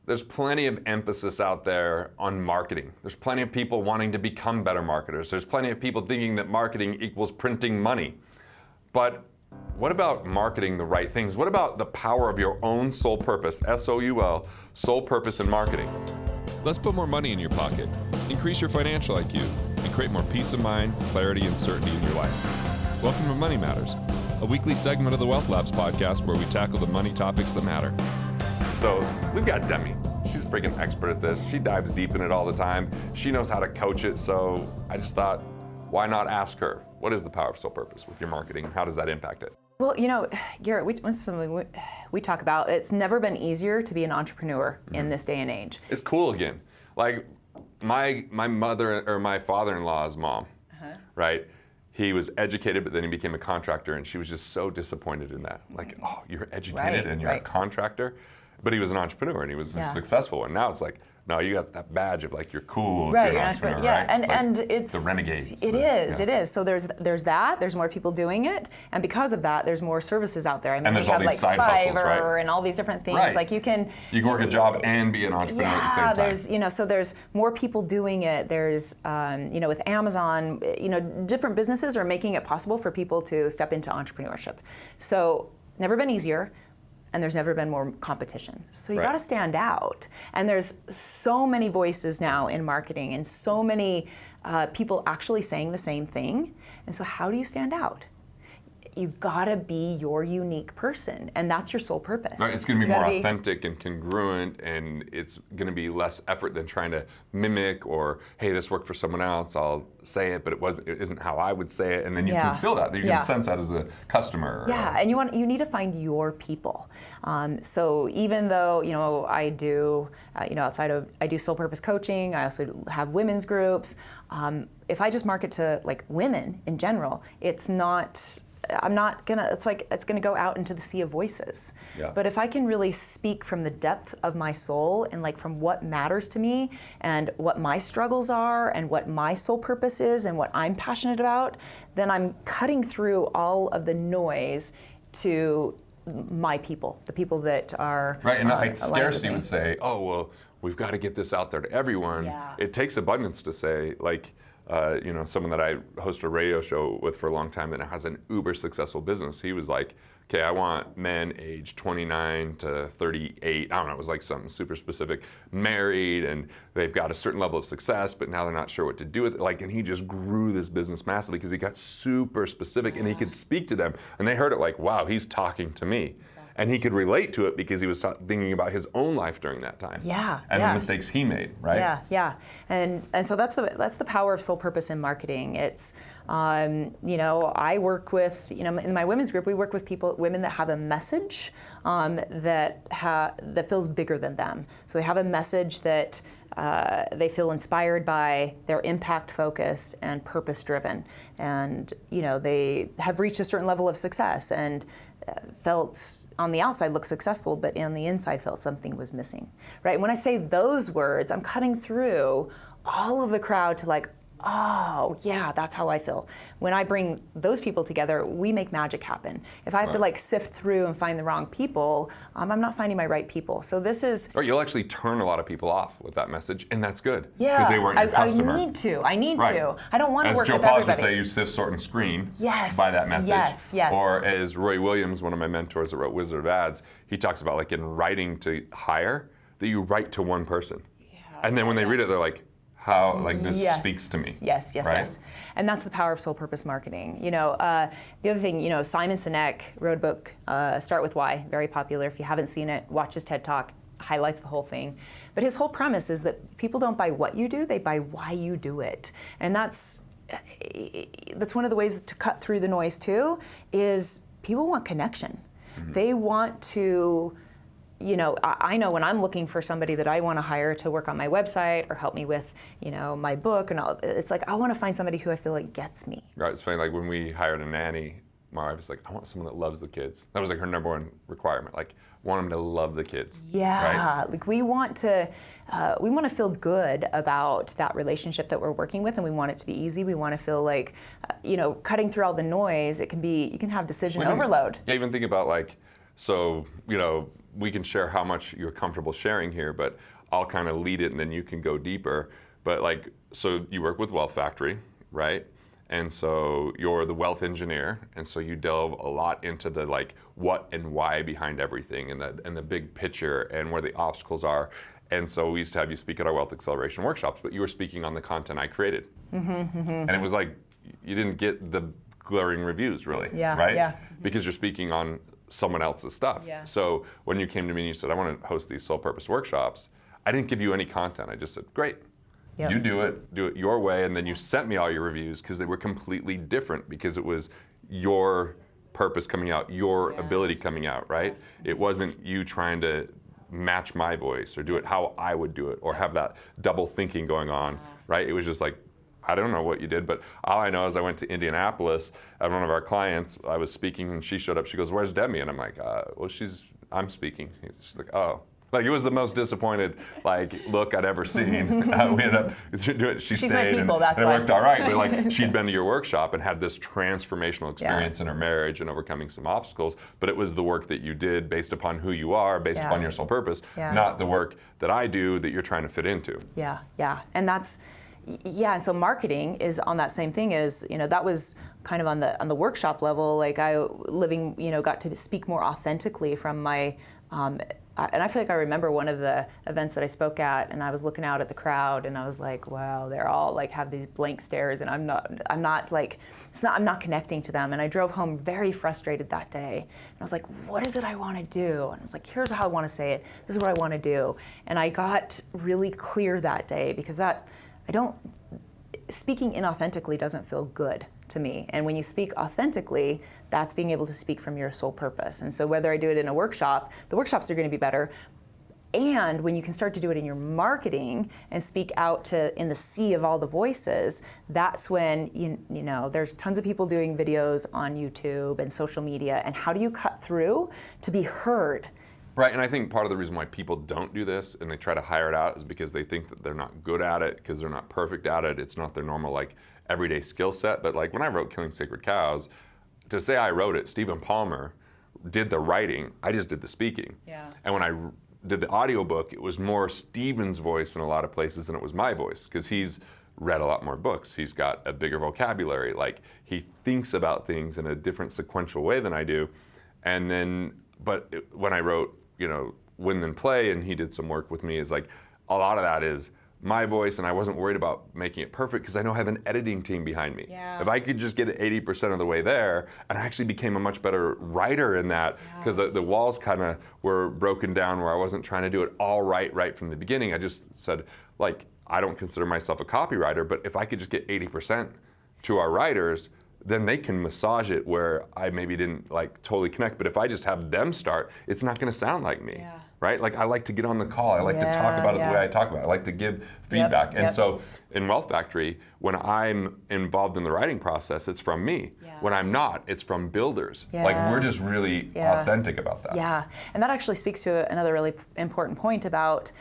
there's plenty of emphasis out there on marketing. There's plenty of people wanting to become better marketers. There's plenty of people thinking that marketing equals printing money. But what about marketing the right things? What about the power of your own soul purpose, S-O-U-L, soul purpose in marketing? Let's put more money in your pocket, increase your financial IQ, and create more peace of mind, clarity, and certainty in your life. Welcome to Money Matters, a weekly segment of the Wealth Labs podcast where we tackle the money topics that matter. So we've got Demi. She's a freaking expert at this. She dives deep in it all the time. She knows how to coach it. So I just thought, why not ask her? What is the power of soul purpose with your marketing? How does that impact it? Well, you know, Garrett, something we talk about. It's never been easier to be an entrepreneur in this day and age. It's cool again. Like my mother or my father-in-law's mom, right? He was educated, but then he became a contractor, and she was just so disappointed in that. Like, oh, you're educated and you're a contractor, but he was an entrepreneur and he was successful. And now it's like, no, you got that badge of like you're cool. Right, if you're an entrepreneur, yeah, right? and like it's the renegades. It is. So there's that. There's more people doing it, and because of that, there's more services out there. I mean, and there's we all have these like side hustles, Fiverr right? and all these different things. Right. Like you can work a job and be an entrepreneur at the same time. There's so there's more people doing it. There's with Amazon, different businesses are making it possible for people to step into entrepreneurship. So never been easier. And there's never been more competition. So you got to stand out. And there's so many voices now in marketing and so many people actually saying the same thing. And so how do you stand out? You gotta be your unique person, and that's your sole purpose. Right, it's gonna be more authentic and congruent, and it's gonna be less effort than trying to mimic or, hey, this worked for someone else, I'll say it, but it isn't how I would say it, and then you can feel that. You can sense that as a customer. Yeah, and you need to find your people. So even though I do I do soul purpose coaching, I also have women's groups. If I just market to like women in general, it's gonna go out into the sea of voices. Yeah. But if I can really speak from the depth of my soul and like from what matters to me and what my struggles are and what my soul purpose is and what I'm passionate about, then I'm cutting through all of the noise to my people, the people that are right. And like scarcity would say, oh well, we've got to get this out there to everyone. Yeah. It takes abundance to say like. Someone that I host a radio show with for a long time that has an uber successful business. He was like, okay, I want men aged 29 to 38. I don't know, it was like something super specific, married, and they've got a certain level of success, but now they're not sure what to do with it. And he just grew this business massively because he got super specific and he could speak to them. And they heard it like, wow, he's talking to me. And he could relate to it because he was thinking about his own life during that time. And the mistakes he made, right? Yeah. And so that's the power of soul purpose in marketing. It's I work with in my women's group we work with women that have a message that feels bigger than them. So they have a message that they feel inspired by, they're impact focused and purpose driven, and they have reached a certain level of success and felt on the outside looked successful, but on the inside felt something was missing, right? And when I say those words, I'm cutting through all of the crowd to like, oh yeah, that's how I feel. When I bring those people together, we make magic happen. If I have to like sift through and find the wrong people, I'm not finding my right people. So this is... Or you'll actually turn a lot of people off with that message, and that's good. Yeah, because they weren't your customer. I need to. I don't want to work with everybody. As Joe Polish would say, you sift, sort, and screen by that message. Yes. Or as Roy Williams, one of my mentors that wrote Wizard of Ads, he talks about like in writing to hire, that you write to one person. Yeah, and then when they read it, they're like, how this speaks to me. Yes. And that's the power of soul purpose marketing. The other thing, Simon Sinek wrote a book, Start With Why, very popular. If you haven't seen it, watch his TED Talk, highlights the whole thing. But his whole premise is that people don't buy what you do, they buy why you do it. And that's one of the ways to cut through the noise too, is people want connection. Mm-hmm. They want to... I know when I'm looking for somebody that I want to hire to work on my website or help me with, my book and all, it's like I want to find somebody who I feel like gets me. Right, it's funny, like when we hired a nanny, my wife was like, I want someone that loves the kids. That was like her number one requirement, like want them to love the kids. Yeah, right? Like we want to feel good about that relationship that we're working with, and we want it to be easy. We want to feel like, cutting through all the noise, you can have decision overload. Yeah, even think about like, so, we can share how much you're comfortable sharing here, but I'll kind of lead it and then you can go deeper. But like, so you work with Wealth Factory, right? And so you're the wealth engineer, and so you delve a lot into the like what and why behind everything, and the big picture and where the obstacles are. And so we used to have you speak at our Wealth Acceleration workshops, but you were speaking on the content I created. And it was like, you didn't get the glowing reviews really, right? Yeah. Because you're speaking on someone else's stuff. Yeah. So when you came to me and you said, I want to host these soul purpose workshops, I didn't give you any content. I just said, great. Yep. You do it your way, and then you sent me all your reviews because they were completely different because it was your purpose coming out, your ability coming out, right? It wasn't you trying to match my voice or do it how I would do it or have that double thinking going on, right? It was just like, I don't know what you did, but all I know is I went to Indianapolis at one of our clients. I was speaking and she showed up. She goes, "Where's Demi?" And I'm like, well, I'm speaking. She's like, "Oh." Like, it was the most disappointed look I'd ever seen. We ended up doing it. She She's stayed my people, and that's it why. worked all right. But like, she'd been to your workshop and had this transformational experience in her marriage and overcoming some obstacles. But it was the work that you did based upon who you are, based upon your soul purpose, not the work that I do that you're trying to fit into. Yeah. And that's, and so marketing is on that same thing as, that was kind of on the workshop level. Like, I got to speak more authentically from my, and I feel like I remember one of the events that I spoke at, and I was looking out at the crowd, and I was like, wow, they're all like have these blank stares, and I'm not connecting to them. And I drove home very frustrated that day. And I was like, what is it I want to do? And I was like, here's how I want to say it. This is what I want to do. And I got really clear that day because speaking inauthentically doesn't feel good to me. And when you speak authentically, that's being able to speak from your soul purpose. And so whether I do it in a workshop, the workshops are going to be better. And when you can start to do it in your marketing and speak out in the sea of all the voices, that's when, there's tons of people doing videos on YouTube and social media. And how do you cut through to be heard? Right, and I think part of the reason why people don't do this and they try to hire it out is because they think that they're not good at it, because they're not perfect at it. It's not their normal everyday skill set. But when I wrote Killing Sacred Cows, to say I wrote it, Stephen Palmer did the writing, I just did the speaking. Yeah. And when I did the audiobook, it was more Stephen's voice in a lot of places than it was my voice, because he's read a lot more books. He's got a bigger vocabulary. He thinks about things in a different sequential way than I do. And then, when I wrote, Win Then Play, and he did some work with me, is a lot of that is my voice, and I wasn't worried about making it perfect because I know I have an editing team behind me. Yeah. If I could just get it 80% of the way there, and I actually became a much better writer in that, because the walls kind of were broken down where I wasn't trying to do it all right from the beginning. I just said, I don't consider myself a copywriter, but if I could just get 80% to our writers, then they can massage it where I maybe didn't totally connect. But if I just have them start, it's not going to sound like me, right? I like to get on the call. I like to talk about it the way I talk about it. I like to give feedback. And so in Wealth Factory, when I'm involved in the writing process, it's from me. When I'm not, it's from builders. We're just really authentic about that. Yeah, and that actually speaks to another really important point about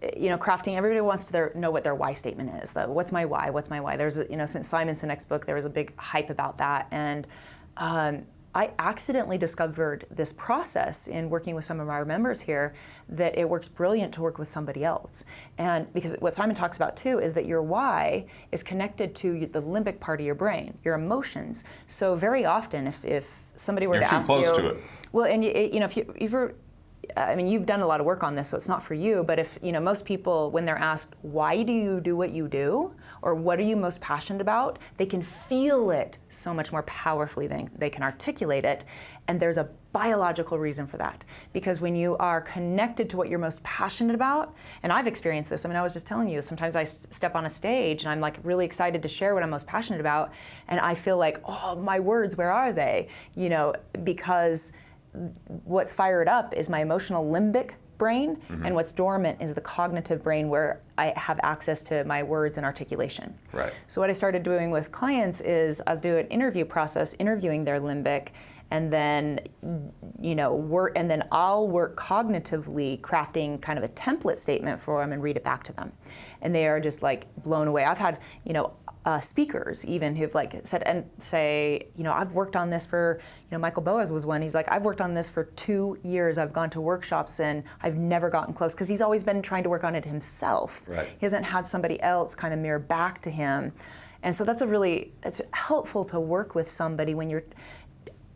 crafting. Everybody wants to know what their why statement is. What's my why? What's my why? There's since Simon Sinek's book, there was a big hype about that, and I accidentally discovered this process in working with some of our members here, that it works brilliant to work with somebody else. And because what Simon talks about too is that your why is connected to the limbic part of your brain, your emotions. So very often, if somebody were to ask you, you're too close to it. Well, and you've done a lot of work on this, so it's not for you, but if, most people, when they're asked, why do you do what you do, or what are you most passionate about, they can feel it so much more powerfully than they can articulate it, and there's a biological reason for that. Because when you are connected to what you're most passionate about, and I've experienced this, I was just telling you, sometimes I step on a stage and I'm really excited to share what I'm most passionate about, and I feel oh, my words, where are they? Because what's fired up is my emotional limbic brain, and what's dormant is the cognitive brain, where I have access to my words and articulation. Right. So what I started doing with clients is I'll do an interview process, interviewing their limbic, and then I'll work cognitively, crafting kind of a template statement for them and read it back to them, and they are just blown away. I've had speakers even who've like said and say, I've worked on this for, Michael Boaz was one. He's like, I've worked on this for 2 years. I've gone to workshops and I've never gotten close because he's always been trying to work on it himself. Right. He hasn't had somebody else kind of mirror back to him. And so it's helpful to work with somebody when you're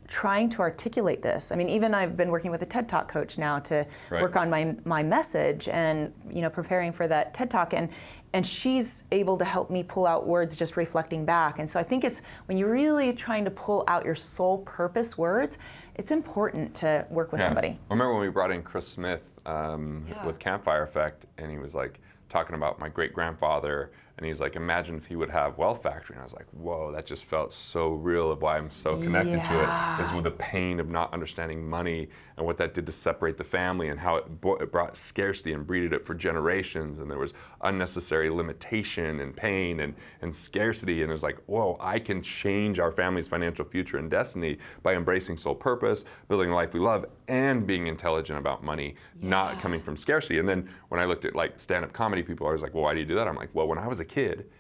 trying to articulate this. I mean, even I've been working with a TED Talk coach now to work on my message and, preparing for that TED Talk. And she's able to help me pull out words just reflecting back. And so I think it's when you're really trying to pull out your soul purpose words, it's important to work with somebody. I remember when we brought in Chris Smith with Campfire Effect, and he was like talking about my great-grandfather, and he's like, imagine if he would have Wealth Factory. And I was like, whoa, that just felt so real of why I'm so connected to it, is with the pain of not understanding money and what that did to separate the family and how it brought scarcity and breeded it for generations. And there was unnecessary limitation and pain and scarcity. And it was like, whoa, I can change our family's financial future and destiny by embracing soul purpose, building a life we love, and being intelligent about money, not coming from scarcity. And then when I looked at like stand-up comedy people, I was like, well, why do you do that? I'm like, well, when I was a kid,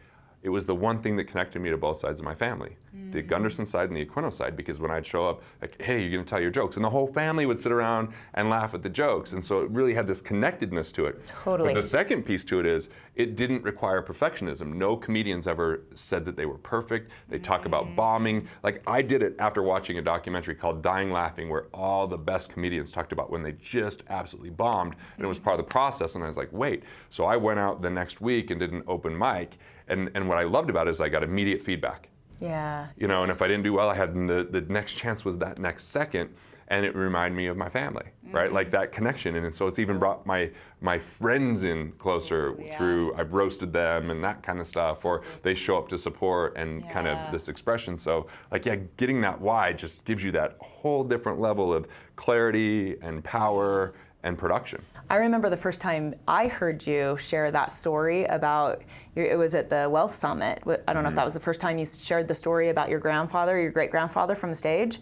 it was the one thing that connected me to both sides of my family, the Gunderson side and the Aquino side, because when I'd show up, like, hey, you're gonna tell your jokes, and the whole family would sit around and laugh at the jokes, and so it really had this connectedness to it. Totally. But the second piece to it is, it didn't require perfectionism. No comedians ever said that they were perfect. They talk about bombing. Like, I did it after watching a documentary called Dying Laughing, where all the best comedians talked about when they just absolutely bombed, and it was part of the process, and I was like, wait. So I went out the next week and did an open mic, and what I loved about it is I got immediate feedback. Yeah. And if I didn't do well, I had the next chance was that next second, and it reminded me of my family, right? Like that connection, and so it's even brought my friends in closer through, I've roasted them and that kind of stuff, or they show up to support and kind of this expression. So like, getting that why just gives you that whole different level of clarity and power and production. I remember the first time I heard you share that story about, it was at the Wealth Summit. I don't know if that was the first time you shared the story about your grandfather, your great-grandfather from the stage.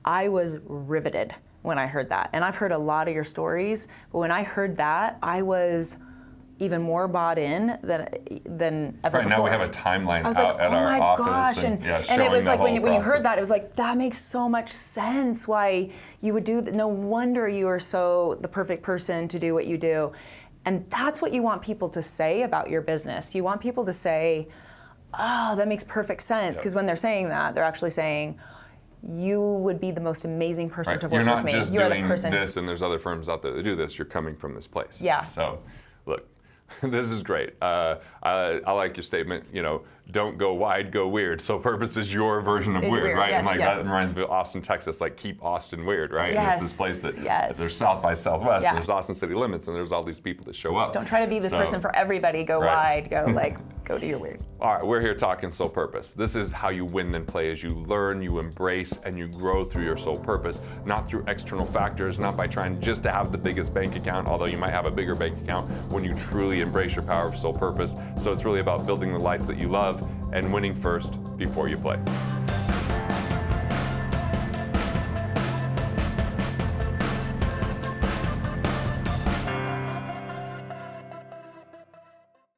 I was riveted when I heard that. And I've heard a lot of your stories, but when I heard that, I was even more bought in than ever before. Right, now we have a timeline out like, at our office. Gosh. And it was like when you heard that, it was like, that makes so much sense why you would do that. No wonder you are so the perfect person to do what you do. And that's what you want people to say about your business. You want people to say, oh, that makes perfect sense. Because when they're saying that, they're actually saying, you would be the most amazing person to work with me. You're not just You're doing the person. this, and there's other firms out there that do this. You're coming from this place. Yeah. So, look, this is great. I like your statement, don't go wide, go weird. So purpose is your version of weird, right? Yes, and that reminds me of Austin, Texas, like keep Austin weird, right? Yes, and it's this place that there's South by Southwest, and there's Austin City Limits, and there's all these people that show up. Don't try to be the person for everybody. Go wide, go to your weird. All right, we're here talking soul purpose. This is how you win and play, as you learn, you embrace, and you grow through your soul purpose, not through external factors, not by trying just to have the biggest bank account, although you might have a bigger bank account when you truly embrace your power of soul purpose. So it's really about building the life that you love and winning first before you play.